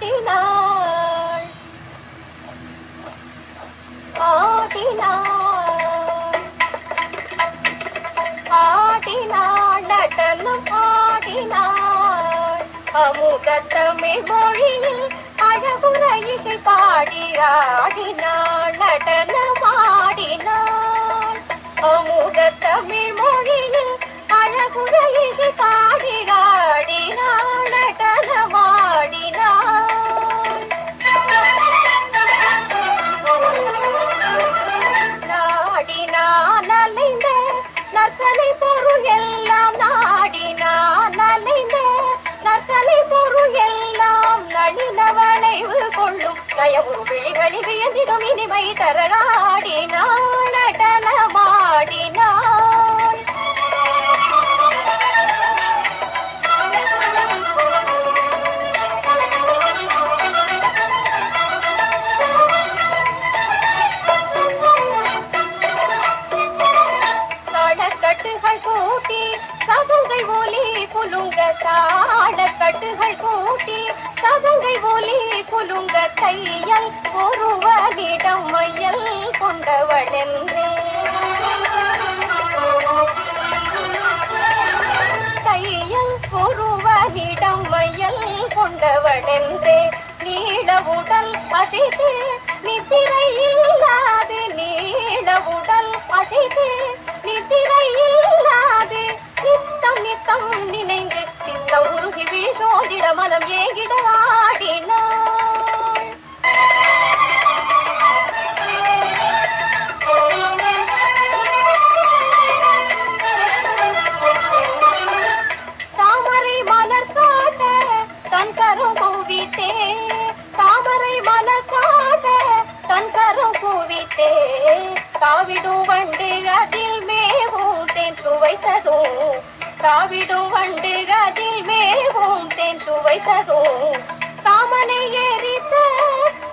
ஆடினாள் ஆடினாள் ஆடினாள் நடனம் ஆடினாள் அமுத தமிழ் மொழியில் அழகுற இசை பாடி ஆடினாள் நடனம் ஆடினாள் அமுத தமிழ் மொழியில் அழகுற இசை பாடி ஆடினாள் நடனம் ஆடினாள் நாடினான் அலைந்த நற்சலை பொருள் எல்லாம் நாடினான் அலைந்த நற்சலை பொருள் எல்லாம் நளின வளைவு கொள்ளும் நயமுறு விழிகளில் வியந்திடும் இனிமை தரலாடினாள் நடனமாடினாள் தாளக்கட்டுகள் கூட்டி சதங்கை ஒலி புலுங்க தாளக்கட்டுகள் கூட்டி சதங்கை ஒலி புலுங்க தையல் ஒருவனிடம் மையல் கொண்டவளென்றே தையல் ஒருவனிடம் மையல் கொண்டவளென்றே நீள உடல் அசைத்து நித்திரை இல்லாது நீள உடல் அசைத்து நித்திரை இல்லாது நித்தம் நித்தம் நினைந்து சித்தம் உருகி விழி சோதிட மனம் ஏகிட ஆடினாள் தாமரை மலர் காட்ட தன் கரம் குவித்தே தாமரை மலர் காட்ட தன் கரம் குவித்தே தாவிடும் வண்டு அதில் மேவும் தேன் சுவைத்ததும் தாவிடும் வண்டு அதில் மேவும் தேன் சுவைத்ததும் தாமனை எரித்த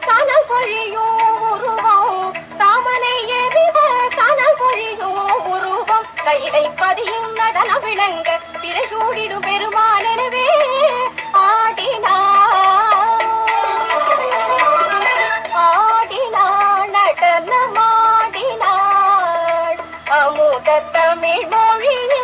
கனல் பொழியும் உருவம் தாமனை எரித்த கனல் பொழியும் உருவம் கையிலை பதியும் நடன விளங்க பிறை சூடிடும் பெருமானெனவே ஆடினாள் ஆடினாள் நடனமாடினாள் அமுத தமிழ் மொழியில்